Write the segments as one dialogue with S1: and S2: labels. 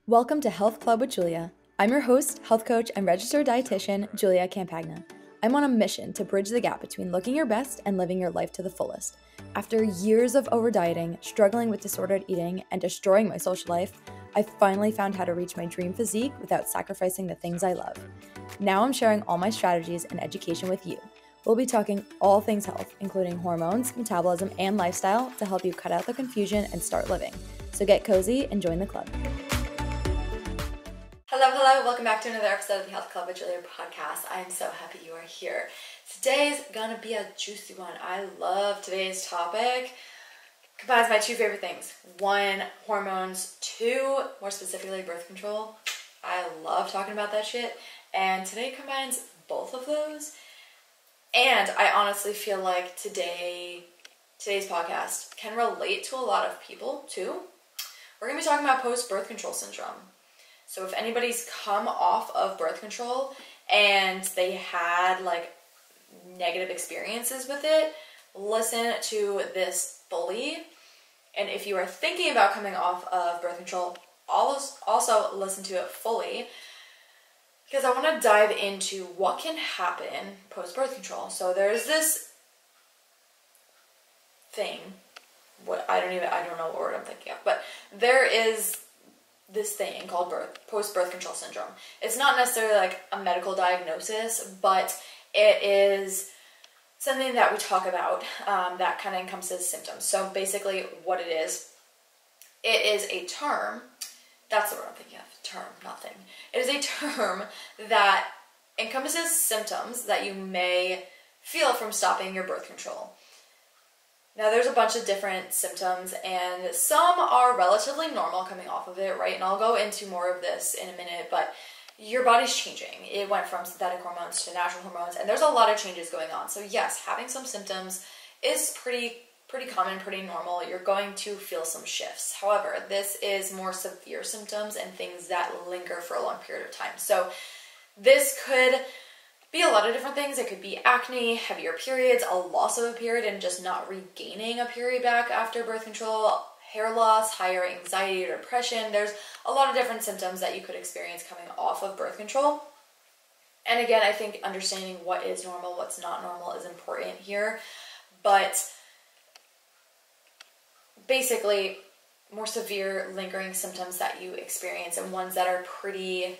S1: Welcome to Health Club with Julia. I'm your host, health coach, and registered dietitian, Julia Campagna. I'm on a mission to bridge the gap between looking your best and living your life to the fullest. After years of over-dieting, struggling with disordered eating, and destroying my social life, I finally found how to reach my dream physique without sacrificing the things I love. Now I'm sharing all my strategies and education with you. We'll be talking all things health, including hormones, metabolism, and lifestyle to help you cut out the confusion and start living. So get cozy and join the club. Hello, welcome back to another episode of the Health Club with Julia podcast. I am so happy you are here. Today's gonna be a juicy one. I love today's topic. Combines my two favorite things. One, hormones. Two, more specifically, birth control. I love talking about that shit. And today combines both of those. And I honestly feel like today's podcast can relate to a lot of people too. We're gonna be talking about post-birth control syndrome. So if anybody's come off of birth control and they had like negative experiences with it, listen to this fully. And if you are thinking about coming off of birth control, also listen to it fully, because I want to dive into what can happen post-birth control. So there's this thing, I don't know what word I'm thinking of, but there is this thing called post-birth control syndrome. It's not necessarily like a medical diagnosis, but it is something that we talk about that kind of encompasses symptoms. So basically what it is a term, that's the word I'm thinking of, term, nothing. It is a term that encompasses symptoms that you may feel from stopping your birth control. Now, there's a bunch of different symptoms, and some are relatively normal coming off of it, right? And I'll go into more of this in a minute, but your body's changing. It went from synthetic hormones to natural hormones, and there's a lot of changes going on. So yes, having some symptoms is pretty common, pretty normal. You're going to feel some shifts. However, this is more severe symptoms and things that linger for a long period of time. So this could be a lot of different things. It could be acne, heavier periods, a loss of a period and just not regaining a period back after birth control, hair loss, higher anxiety or depression. There's a lot of different symptoms that you could experience coming off of birth control. And again, I think understanding what is normal, what's not normal is important here. But basically, more severe lingering symptoms that you experience and ones that are pretty,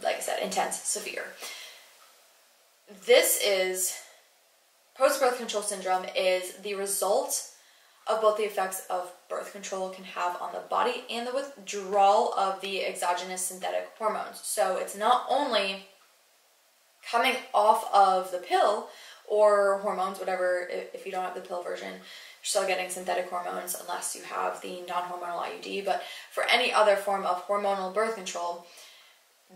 S1: like I said, intense, severe. This is, post-birth control syndrome is the result of both the effects of birth control can have on the body and the withdrawal of the exogenous synthetic hormones. So it's not only coming off of the pill or hormones, whatever, if you don't have the pill version, you're still getting synthetic hormones unless you have the non-hormonal IUD. But for any other form of hormonal birth control,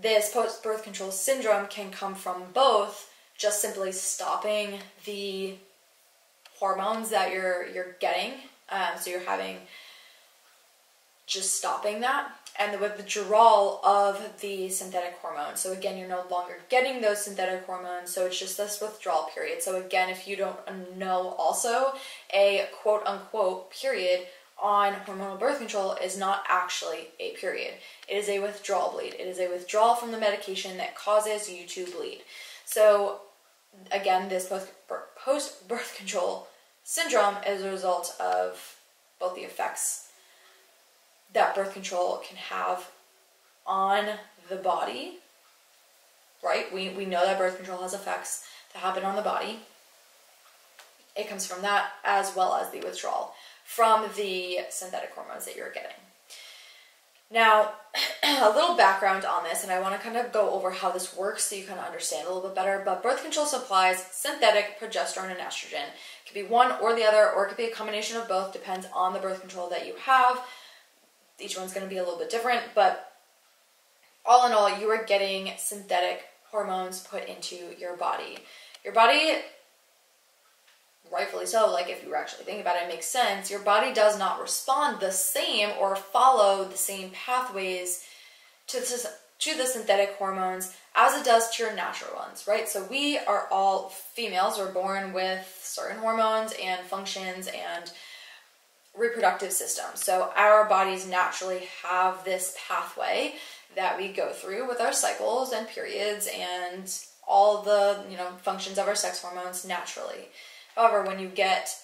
S1: this post-birth control syndrome can come from both just simply stopping the hormones that you're getting. So you're having just stopping that, and the withdrawal of the synthetic hormones. So again, you're no longer getting those synthetic hormones, so it's just this withdrawal period. So again, if you don't know, also a quote-unquote period on hormonal birth control is not actually a period. It is a withdrawal bleed. It is a withdrawal from the medication that causes you to bleed. So again, this post-birth control syndrome is a result of both the effects that birth control can have on the body, right? We know that birth control has effects that happen on the body. It comes from that, as well as the withdrawal from the synthetic hormones that you're getting. Now, a little background on this, and I want to kind of go over how this works so you kind of understand a little bit better, but birth control supplies synthetic progesterone and estrogen. It could be one or the other, or it could be a combination of both, depends on the birth control that you have. Each one's going to be a little bit different, but all in all, you are getting synthetic hormones put into your body. Your body, rightfully so, like if you were actually thinking about it, it makes sense. Your body does not respond the same or follow the same pathways to the synthetic hormones as it does to your natural ones, right? So we are all females, we're born with certain hormones and functions and reproductive system. So our bodies naturally have this pathway that we go through with our cycles and periods and all the, functions of our sex hormones naturally. However, when you get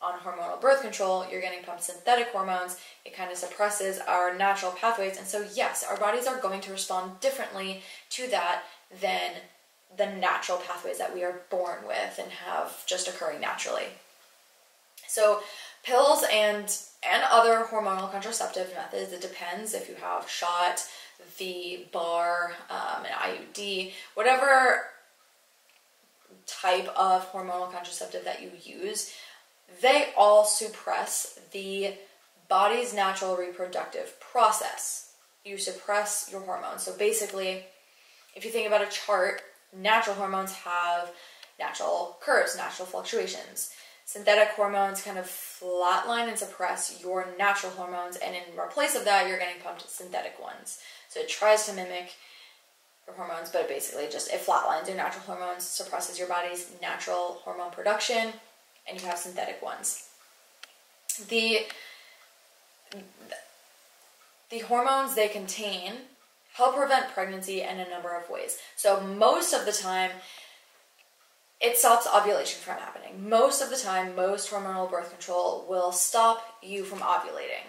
S1: on hormonal birth control, you're getting pumped synthetic hormones. It kind of suppresses our natural pathways. And so yes, our bodies are going to respond differently to that than the natural pathways that we are born with and have just occurring naturally. So pills and other hormonal contraceptive methods, it depends if you have shot, the bar, an IUD, whatever type of hormonal contraceptive that you use, they all suppress the body's natural reproductive process. You suppress your hormones. So basically, if you think about a chart, natural hormones have natural curves, natural fluctuations. Synthetic hormones kind of flatline and suppress your natural hormones, and in replace of that, you're getting pumped synthetic ones. So it tries to mimic your hormones, but it flatlines your natural hormones, suppresses your body's natural hormone production, and you have synthetic ones. The hormones they contain help prevent pregnancy in a number of ways. So most of the time, it stops ovulation from happening. Most of the time, most hormonal birth control will stop you from ovulating.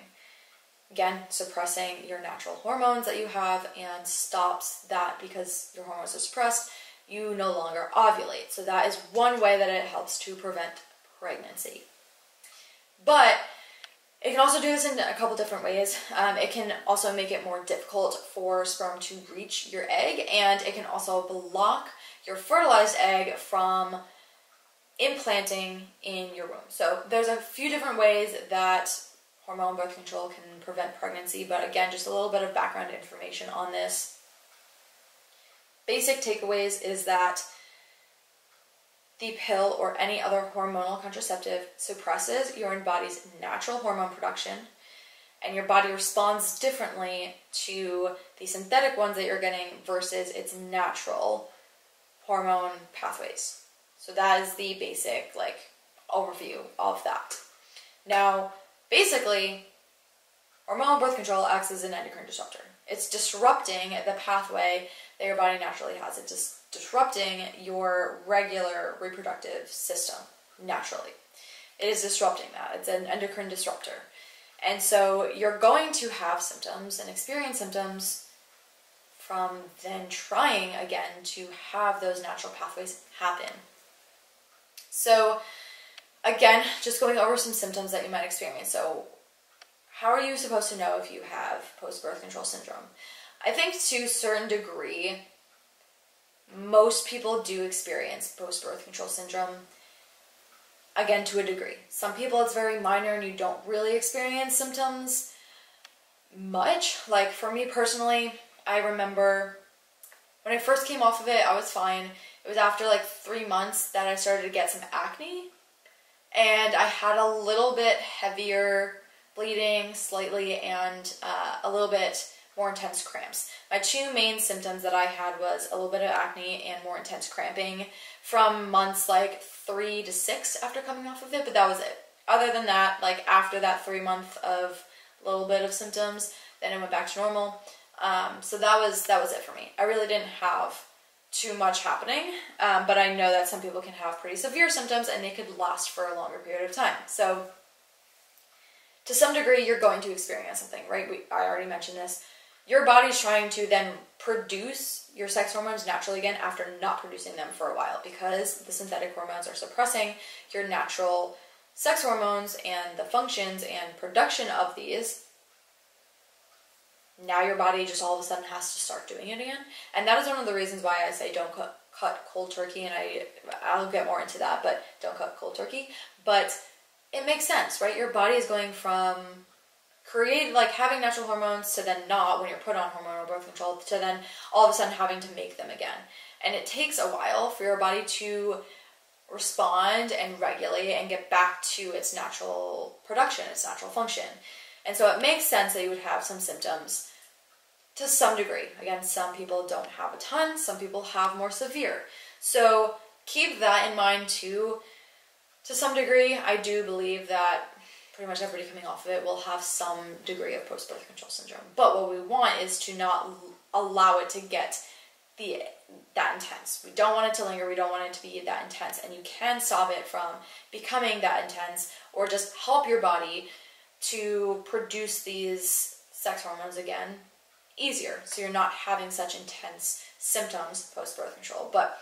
S1: Again, suppressing your natural hormones that you have, and stops that because your hormones are suppressed, you no longer ovulate. So that is one way that it helps to prevent pregnancy. But it can also do this in a couple different ways. It can also make it more difficult for sperm to reach your egg, and it can also block your fertilized egg from implanting in your womb. So there's a few different ways that hormonal birth control can prevent pregnancy, but again, just a little bit of background information on this. Basic takeaways is that the pill or any other hormonal contraceptive suppresses your body's natural hormone production, and your body responds differently to the synthetic ones that you're getting versus its natural hormone pathways. So that is the basic overview of that. Now, basically, hormonal birth control acts as an endocrine disruptor. It's disrupting the pathway that your body naturally has. It's disrupting your regular reproductive system naturally. It is disrupting that. It's an endocrine disruptor. And so you're going to have symptoms and experience symptoms from then trying again to have those natural pathways happen. So again, just going over some symptoms that you might experience. So how are you supposed to know if you have post-birth control syndrome? I think to a certain degree, most people do experience post-birth control syndrome, again, to a degree. Some people it's very minor and you don't really experience symptoms much. Like for me personally, I remember when I first came off of it, I was fine. It was after 3 months that I started to get some acne, and I had a little bit heavier bleeding slightly and a little bit more intense cramps. My two main symptoms that I had was a little bit of acne and more intense cramping from months 3 to 6 after coming off of it, but that was it. Other than that, after that 3 month of little bit of symptoms, then it went back to normal. So that was it for me. I really didn't have too much happening, but I know that some people can have pretty severe symptoms and they could last for a longer period of time. So to some degree, you're going to experience something, right? I already mentioned this. Your body's trying to then produce your sex hormones naturally again after not producing them for a while, because the synthetic hormones are suppressing your natural sex hormones and the functions and production of these. Now your body just all of a sudden has to start doing it again. And that is one of the reasons why I say don't cut cold turkey, and I'll get more into that, but don't cut cold turkey. But it makes sense, right? Your body is going from having natural hormones to then not when you're put on hormonal birth control to then all of a sudden having to make them again. And it takes a while for your body to respond and regulate and get back to its natural production, its natural function. And so it makes sense that you would have some symptoms to some degree. Again, some people don't have a ton, some people have more severe. So keep that in mind too. To some degree, I do believe that pretty much everybody coming off of it will have some degree of post-birth control syndrome. But what we want is to not allow it to get that intense. We don't want it to linger. We don't want it to be that intense. And you can stop it from becoming that intense, or just help your body to produce these sex hormones again easier, so you're not having such intense symptoms post-birth control. But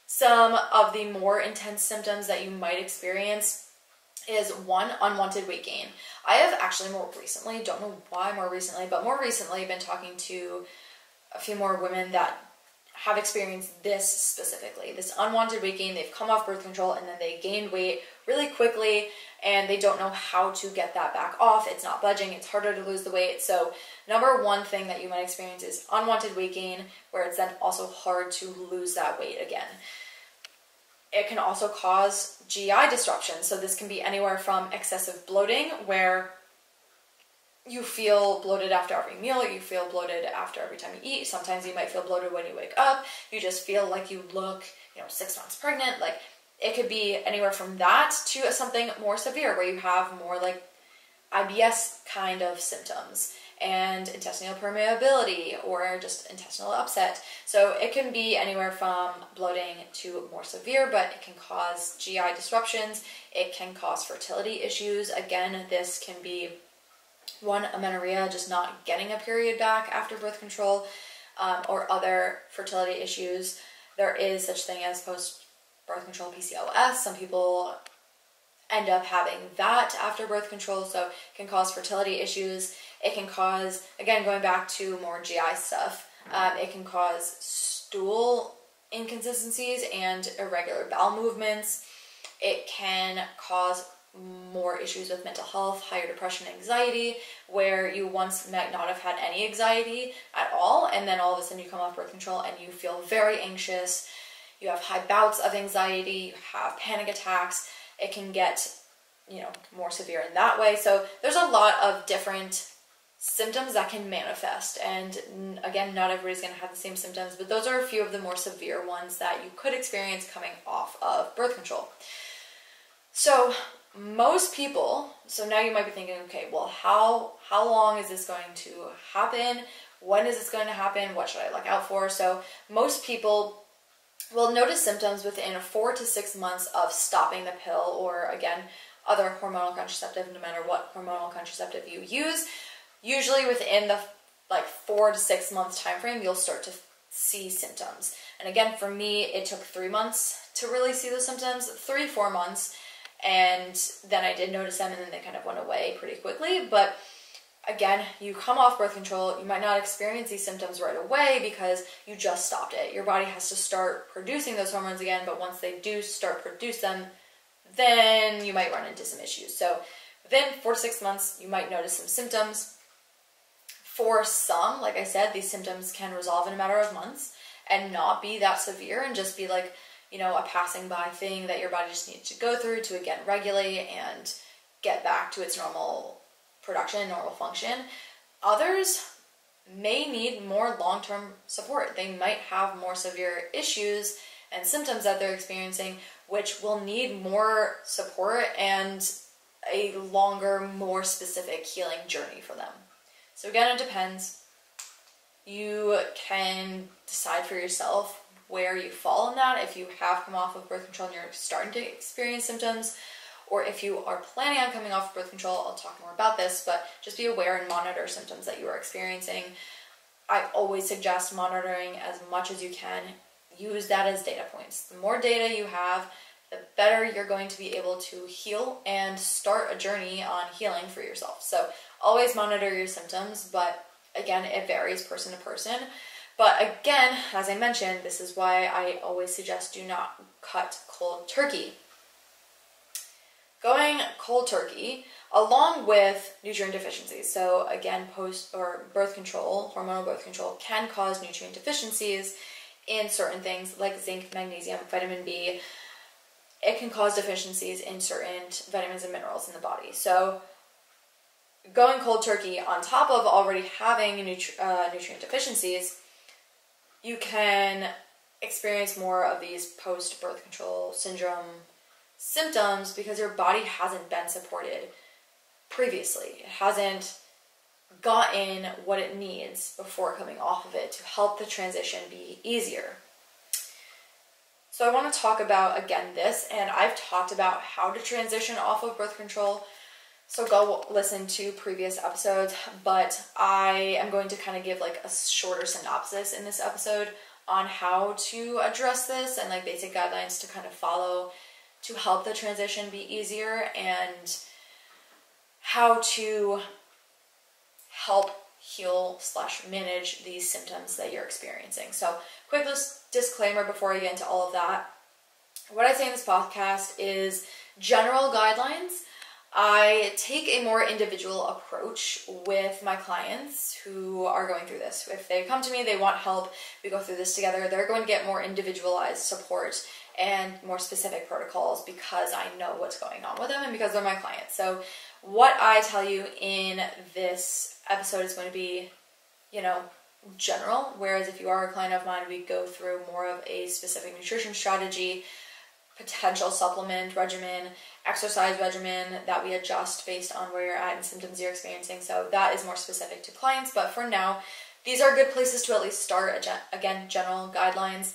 S1: some of the more intense symptoms that you might experience is, one, unwanted weight gain. I have actually more recently, don't know why more recently, but more recently been talking to a few more women that have experienced this specifically, this unwanted weight gain. They've come off birth control and then they gained weight really quickly and they don't know how to get that back off. It's not budging, it's harder to lose the weight. So number one thing that you might experience is unwanted weight gain, where it's then also hard to lose that weight again. It can also cause GI disruption. So this can be anywhere from excessive bloating, where you feel bloated after every meal, you feel bloated after every time you eat. Sometimes you might feel bloated when you wake up. You just feel like you look, 6 months pregnant. Like, it could be anywhere from that to something more severe, where you have more like IBS kind of symptoms and intestinal permeability, or just intestinal upset. So it can be anywhere from bloating to more severe, but it can cause GI disruptions. It can cause fertility issues. Again, this can be, one, amenorrhea, just not getting a period back after birth control, or other fertility issues. There is such thing as post-birth control PCOS. Some people end up having that after birth control, so it can cause fertility issues. It can cause, again, going back to more GI stuff, it can cause stool inconsistencies and irregular bowel movements. It can cause more issues with mental health, higher depression, anxiety, where you once might not have had any anxiety at all, and then all of a sudden you come off birth control and you feel very anxious. You have high bouts of anxiety, you have panic attacks. It can get, more severe in that way. So there's a lot of different symptoms that can manifest, and again, not everybody's going to have the same symptoms, but those are a few of the more severe ones that you could experience coming off of birth control. So most people, so now you might be thinking, okay, well, how long is this going to happen? When is this going to happen? What should I look out for? So most people will notice symptoms within 4 to 6 months of stopping the pill, or again, other hormonal contraceptive, no matter what hormonal contraceptive you use. Usually within the 4 to 6 months time frame, you'll start to see symptoms. And again, for me, it took 3 months to really see those symptoms, 3-4 months. And then I did notice them, and then they kind of went away pretty quickly. But again, you come off birth control, you might not experience these symptoms right away because you just stopped it. Your body has to start producing those hormones again, but once they do start produce them, then you might run into some issues. So within 4 to 6 months, you might notice some symptoms. For some, like I said, these symptoms can resolve in a matter of months and not be that severe, and just be like, a passing by thing that your body just needs to go through to again regulate and get back to its normal production, normal function. Others may need more long-term support. They might have more severe issues and symptoms that they're experiencing, which will need more support and a longer, more specific healing journey for them. So again, it depends. You can decide for yourself where you fall in that, if you have come off of birth control and you're starting to experience symptoms, or if you are planning on coming off birth control. I'll talk more about this, but just be aware and monitor symptoms that you are experiencing. I always suggest monitoring as much as you can. Use that as data points. The more data you have, the better you're going to be able to heal and start a journey on healing for yourself. So always monitor your symptoms, but again, it varies person to person. But again, as I mentioned, this is why I always suggest do not cut cold turkey. Going cold turkey, along with nutrient deficiencies. So again, post or birth control, hormonal birth control can cause nutrient deficiencies in certain things like zinc, magnesium, vitamin B. It can cause deficiencies in certain vitamins and minerals in the body. So going cold turkey on top of already having nutrient deficiencies, you can experience more of these post-birth control syndrome symptoms because your body hasn't been supported previously. It hasn't gotten what it needs before coming off of it to help the transition be easier. So I want to talk about, again, this, and I've talked about how to transition off of birth control, so go listen to previous episodes, but I am going to kind of give like a shorter synopsis in this episode on how to address this and like basic guidelines to kind of follow to help the transition be easier, and how to help heal / manage these symptoms that you're experiencing. So quick disclaimer before I get into all of that. What I say in this podcast is general guidelines. I take a more individual approach with my clients who are going through this. If they come to me, they want help, we go through this together, they're going to get more individualized support and more specific protocols because I know what's going on with them and because they're my clients. So what I tell you in this episode is going to be, general, whereas if you are a client of mine, we go through more of a specific nutrition strategy, potential supplement regimen, exercise regimen that we adjust based on where you're at and symptoms you're experiencing. So that is more specific to clients, but for now, these are good places to at least start. Again, general guidelines,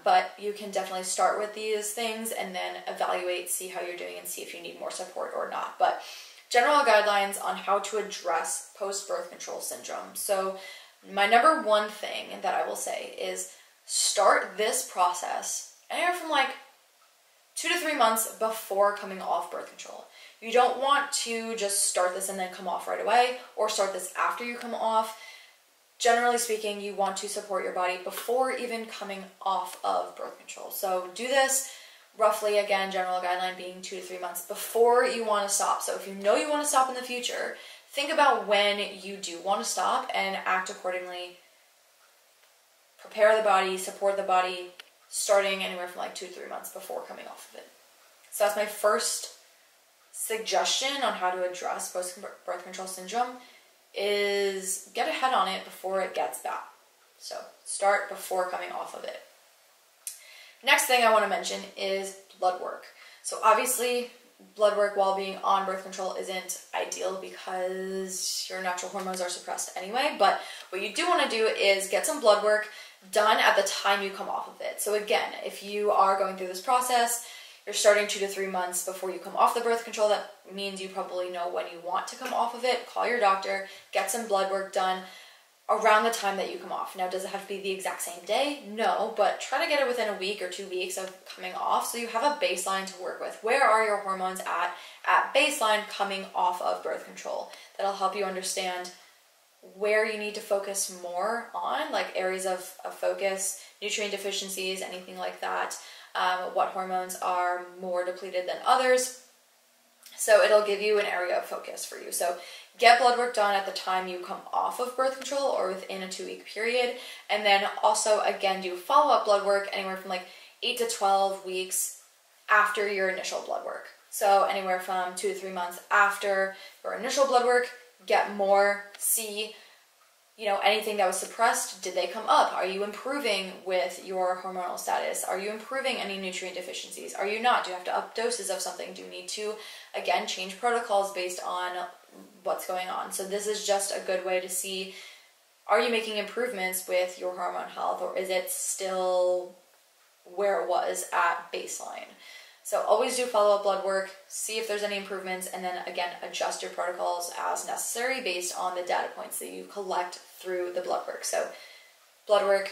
S1: but you can definitely start with these things and then evaluate, see how you're doing and see if you need more support or not. But general guidelines on how to address post-birth control syndrome. So my number one thing that I will say is start this process anywhere from like 2 to 3 months before coming off birth control. You don't want to just start this and then come off right away, or start this after you come off. Generally speaking, you want to support your body before even coming off of birth control. So do this roughly, again, general guideline being 2 to 3 months before you want to stop. So if you know you want to stop in the future, think about when you do want to stop and act accordingly. Prepare the body, support the body, starting anywhere from like 2 to 3 months before coming off of it. So that's my first suggestion on how to address post-birth control syndrome, is get ahead on it before it gets bad. So start before coming off of it. Next thing I want to mention is blood work. So obviously blood work while being on birth control isn't ideal because your natural hormones are suppressed anyway, but what you do want to do is get some blood work done at the time you come off of it. So again, if you are going through this process, you're starting 2 to 3 months before you come off the birth control, that means you probably know when you want to come off of it. Call your doctor, get some blood work done around the time that you come off. Now, does it have to be the exact same day? No, but try to get it within a week or 2 weeks of coming off so you have a baseline to work with. Where are your hormones at baseline coming off of birth control? That'll help you understand where you need to focus more on, like areas of focus, nutrient deficiencies, anything like that, what hormones are more depleted than others. So it'll give you an area of focus for you. So get blood work done at the time you come off of birth control or within a 2-week period. And then also, again, do follow-up blood work anywhere from like 8 to 12 weeks after your initial blood work. So anywhere from 2 to 3 months after your initial blood work, get more, see, anything that was suppressed, did they come up? Are you improving with your hormonal status? Are you improving any nutrient deficiencies? Are you not? Do you have to up doses of something? Do you need to, again, change protocols based on what's going on? So this is just a good way to see, are you making improvements with your hormone health, or is it still where it was at baseline? So always do follow-up blood work, see if there's any improvements, and then again, adjust your protocols as necessary based on the data points that you collect through the blood work. So blood work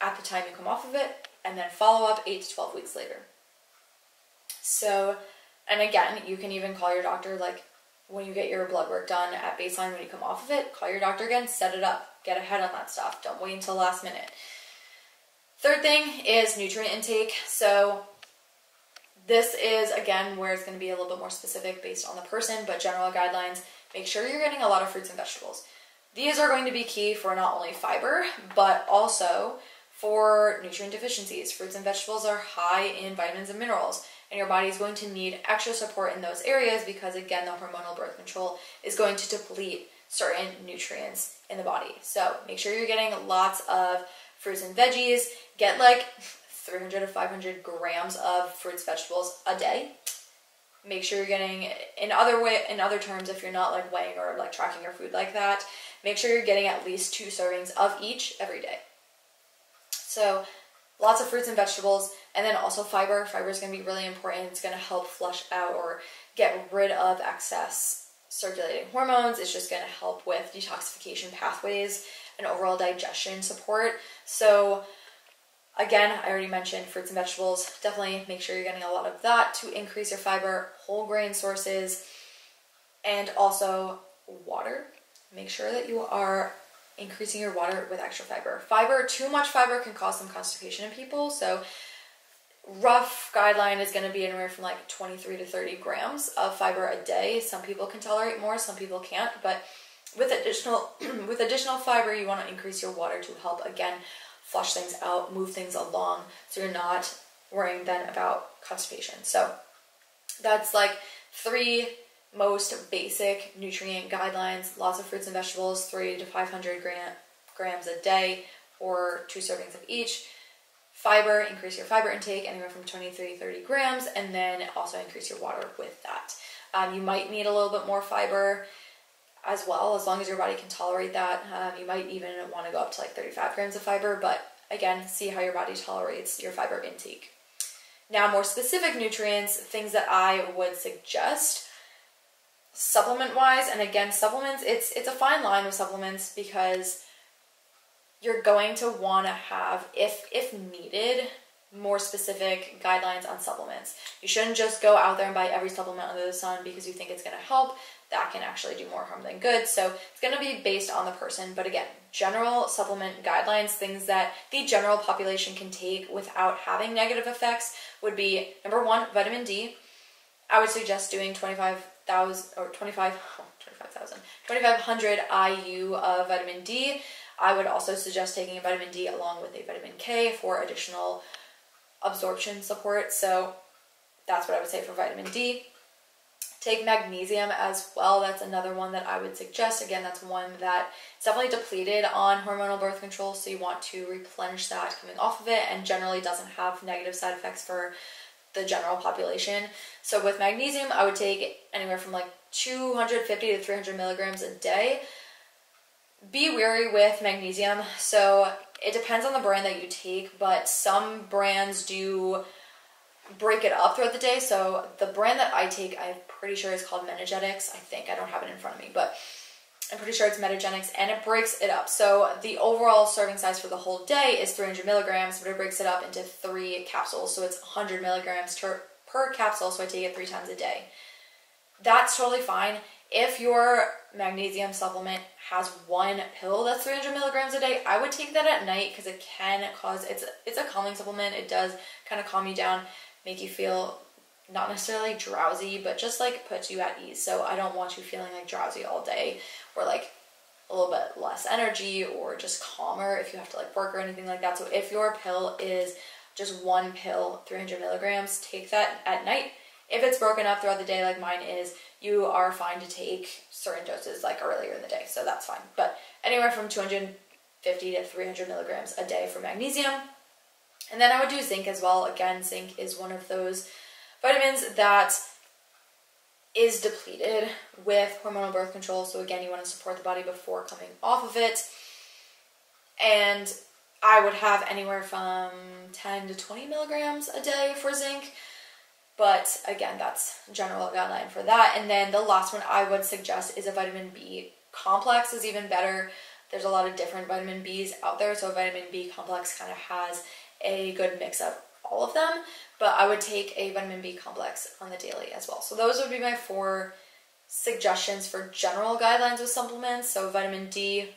S1: at the time you come off of it, and then follow-up 8 to 12 weeks later. So, and again, you can even call your doctor, like when you get your blood work done at baseline, when you come off of it, call your doctor again, set it up, get ahead on that stuff. Don't wait until last minute. Third thing is nutrient intake. So this is, again, where it's going to be a little bit more specific based on the person, but general guidelines, make sure you're getting a lot of fruits and vegetables. These are going to be key for not only fiber, but also for nutrient deficiencies. Fruits and vegetables are high in vitamins and minerals, and your body is going to need extra support in those areas because, again, the hormonal birth control is going to deplete certain nutrients in the body. So make sure you're getting lots of fruits and veggies. Get like 300 to 500 grams of fruits, vegetables a day. Make sure you're getting, in other terms, if you're not like weighing or like tracking your food like that, make sure you're getting at least 2 servings of each every day. So lots of fruits and vegetables, and then also fiber. Fiber is going to be really important. It's going to help flush out or get rid of excess circulating hormones. It's just going to help with detoxification pathways and overall digestion support. So again, I already mentioned fruits and vegetables. Definitely make sure you're getting a lot of that to increase your fiber, whole grain sources, and also water. Make sure that you are increasing your water with extra fiber. Too much fiber can cause some constipation in people. So rough guideline is going to be anywhere from like 23 to 30 grams of fiber a day. Some people can tolerate more, some people can't. But with additional fiber, you want to increase your water to help, again, flush things out, move things along, so you're not worrying then about constipation. So that's like 3 most basic nutrient guidelines. Lots of fruits and vegetables, 300 to 500 grams a day, or 2 servings of each. Fiber, increase your fiber intake anywhere from 23 to 30 grams, and then also increase your water with that. You might need a little bit more fiber as well, as long as your body can tolerate that. You might even want to go up to like 35 grams of fiber, but again, see how your body tolerates your fiber intake. Now, more specific nutrients, things that I would suggest supplement-wise, and again, supplements, it's a fine line with supplements, because you're going to want to have, if needed, more specific guidelines on supplements. You shouldn't just go out there and buy every supplement under the sun because you think it's going to help. That can actually do more harm than good. So it's going to be based on the person. But again, general supplement guidelines, things that the general population can take without having negative effects, would be, number 1, vitamin D. I would suggest doing 2,500 IU of vitamin D. I would also suggest taking a vitamin D along with a vitamin K for additional absorption support. So that's what I would say for vitamin D. Take magnesium as well. That's another one that I would suggest. Again, that's one that is definitely depleted on hormonal birth control, so you want to replenish that coming off of it, and generally doesn't have negative side effects for the general population. So with magnesium, I would take anywhere from like 250 to 300 milligrams a day. Be wary with magnesium. So it depends on the brand that you take, but some brands do break it up throughout the day. So the brand that I take, I'm pretty sure is called Metagenics. I think, I don't have it in front of me, but I'm pretty sure it's Metagenics, and it breaks it up. So the overall serving size for the whole day is 300 milligrams, but it breaks it up into 3 capsules. So it's 100 milligrams per capsule. So I take it 3 times a day. That's totally fine. If your magnesium supplement has 1 pill that's 300 milligrams a day, I would take that at night, because it can cause, it's a calming supplement. It does kind of calm you down, make you feel not necessarily drowsy, but just like puts you at ease. So I don't want you feeling like drowsy all day, or like a little bit less energy, or just calmer if you have to like work or anything like that. So if your pill is just 1 pill, 300 milligrams, take that at night. If it's broken up throughout the day like mine is, you are fine to take certain doses like earlier in the day, so that's fine. But anywhere from 250 to 300 milligrams a day for magnesium. And then I would do zinc as well. Again, zinc is one of those vitamins that is depleted with hormonal birth control. So again, you want to support the body before coming off of it. And I would have anywhere from 10 to 20 milligrams a day for zinc. But again, that's general guideline for that. And then the last one I would suggest is a vitamin B complex is even better. There's a lot of different vitamin Bs out there, so a vitamin B complex kind of has a good mix of all of them. But I would take a vitamin B complex on the daily as well. So those would be my 4 suggestions for general guidelines with supplements. So vitamin D,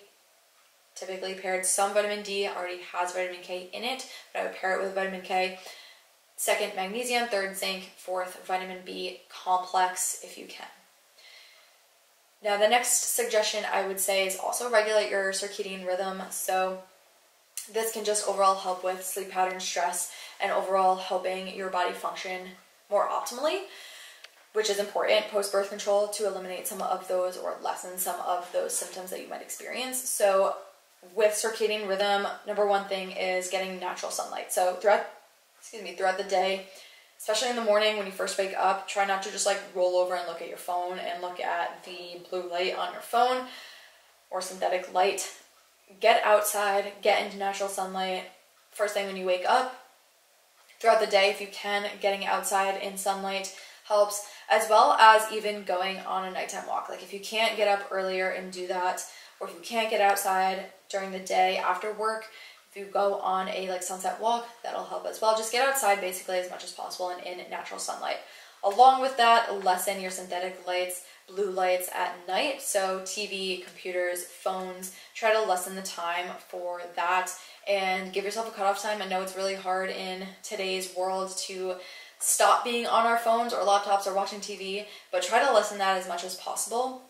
S1: typically paired. Some vitamin D already has vitamin K in it, but I would pair it with vitamin K. 2nd, magnesium. 3rd, zinc. 4th, vitamin B complex if you can. Now the next suggestion I would say is also regulate your circadian rhythm. So this can just overall help with sleep pattern, stress, and overall helping your body function more optimally, which is important post-birth control to eliminate some of those or lessen some of those symptoms that you might experience. So with circadian rhythm, number 1 thing is getting natural sunlight. So throughout the day, especially in the morning when you first wake up. Try not to just like roll over and look at your phone and look at the blue light on your phone or synthetic light. Get outside, get into natural sunlight first thing when you wake up. Throughout the day, if you can, getting outside in sunlight helps, as well as even going on a nighttime walk. Like if you can't get up earlier and do that, or if you can't get outside during the day after work, if you go on a like sunset walk, that'll help as well. Just get outside basically as much as possible and in natural sunlight. Along with that, lessen your synthetic lights, blue lights at night. So TV, computers, phones, try to lessen the time for that and give yourself a cutoff time. I know it's really hard in today's world to stop being on our phones or laptops or watching TV, but try to lessen that as much as possible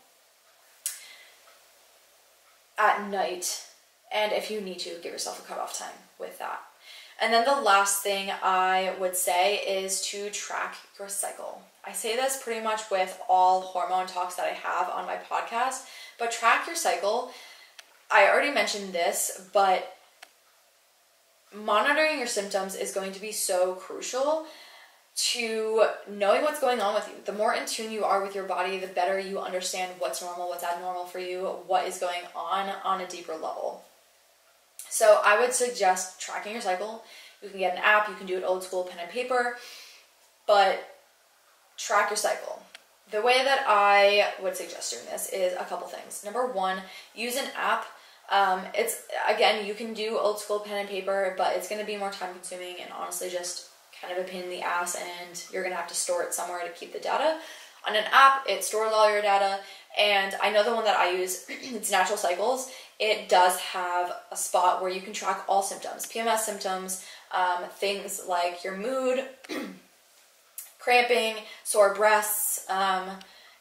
S1: at night. And if you need to, give yourself a cutoff time with that. And then the last thing I would say is to track your cycle. I say this pretty much with all hormone talks that I have on my podcast, but track your cycle. I already mentioned this, but monitoring your symptoms is going to be so crucial to knowing what's going on with you. The more in tune you are with your body, the better you understand what's normal, what's abnormal for you, what is going on a deeper level. So I would suggest tracking your cycle. You can get an app, you can do it old school, pen and paper, but track your cycle. The way that I would suggest doing this is a couple things. Number one, use an app. It's, again, you can do old school pen and paper, but it's going to be more time consuming and honestly just kind of a pain in the ass, and you're going to have to store it somewhere to keep the data. On an app, it stores all your data, and I know the one that I use, it's Natural Cycles. It does have a spot where you can track all symptoms, PMS symptoms, things like your mood, cramping, sore breasts,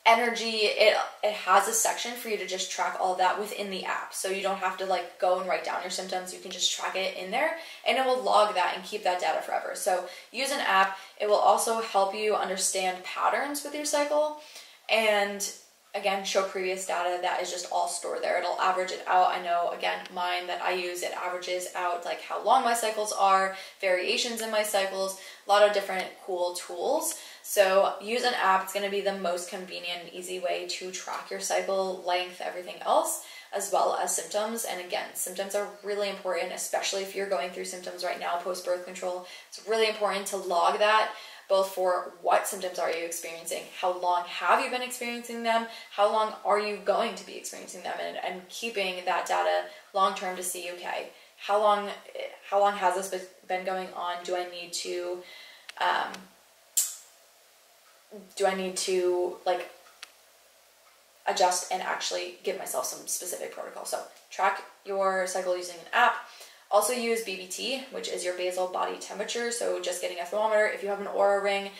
S1: energy. It has a section for you to just track all of that within the app. So you don't have to like go and write down your symptoms. You can just track it in there and it will log that and keep that data forever. So use an app. It will also help you understand patterns with your cycle and again, show previous data that is just all stored there. It'll average it out. I know, again, mine that I use, it averages out like how long my cycles are, variations in my cycles, a lot of different cool tools. So use an app. It's going to be the most convenient and easy way to track your cycle, length, everything else, as well as symptoms. And again, symptoms are really important, especially if you're going through symptoms right now, post-birth control. It's really important to log that, both for what symptoms are you experiencing, how long have you been experiencing them, how long are you going to be experiencing them, and keeping that data long-term to see, okay, how long has this been going on? Do I need to like adjust and actually give myself some specific protocol? So track your cycle using an app. Also use BBT, which is your basal body temperature. So just getting a thermometer. If you have an Oura Ring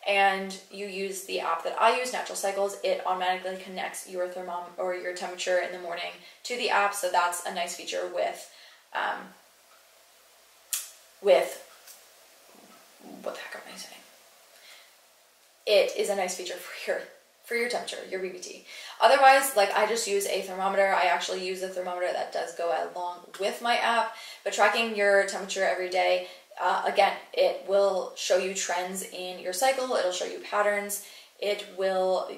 S1: and you use the app that I use, Natural Cycles, it automatically connects your thermometer or your temperature in the morning to the app. So that's a nice feature with what the heck am I saying? It is a nice feature for your temperature, your BBT. Otherwise, like I just use a thermometer. I actually use a thermometer that does go along with my app, but tracking your temperature every day, again, it will show you trends in your cycle. It'll show you patterns. It will,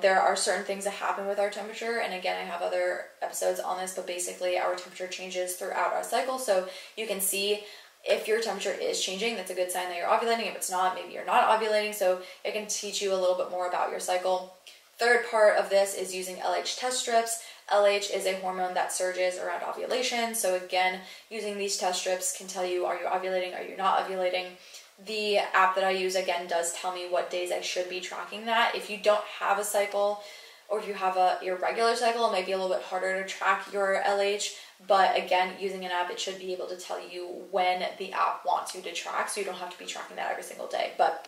S1: there are certain things that happen with our temperature. And again, I have other episodes on this, but basically our temperature changes throughout our cycle. So you can see if your temperature is changing, that's a good sign that you're ovulating. If it's not, maybe you're not ovulating. So it can teach you a little bit more about your cycle. Third part of this is using LH test strips. LH is a hormone that surges around ovulation. So again, using these test strips can tell you, are you ovulating? Are you not ovulating? The app that I use, again, does tell me what days I should be tracking that. If you don't have a cycle, or if you have a irregular cycle, it might be a little bit harder to track your LH. But again, using an app, it should be able to tell you when the app wants you to track, so you don't have to be tracking that every single day. But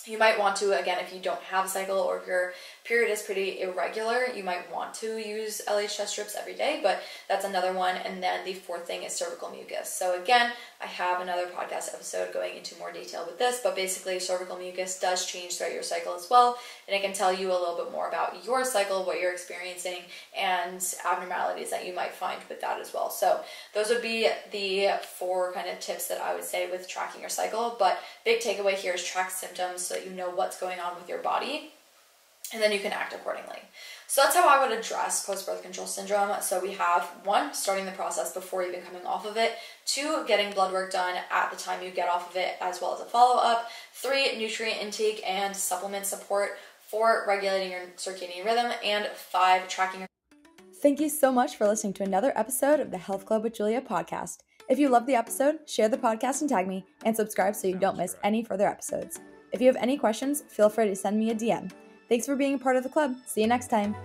S1: you might want to, again, if you don't have a cycle or if your period is pretty irregular, you might want to use LH test strips every day, but that's another one. And then the fourth thing is cervical mucus. So again, I have another podcast episode going into more detail with this, but basically cervical mucus does change throughout your cycle as well, and it can tell you a little bit more about your cycle, what you're experiencing, and abnormalities that you might find with that as well. So those would be the 4 kind of tips that I would say with tracking your cycle, but big takeaway here is track symptoms so that you know what's going on with your body, and then you can act accordingly. So that's how I would address post-birth control syndrome. So we have 1, starting the process before even coming off of it. 2, getting blood work done at the time you get off of it, as well as a follow-up. 3, nutrient intake and supplement support. 4, regulating your circadian rhythm. And 5, tracking your...
S2: Thank you so much for listening to another episode of the Health Club with Julia podcast. If you loved the episode, share the podcast and tag me, and subscribe so you don't miss any further episodes. If you have any questions, feel free to send me a DM. Thanks for being a part of the club. See you next time.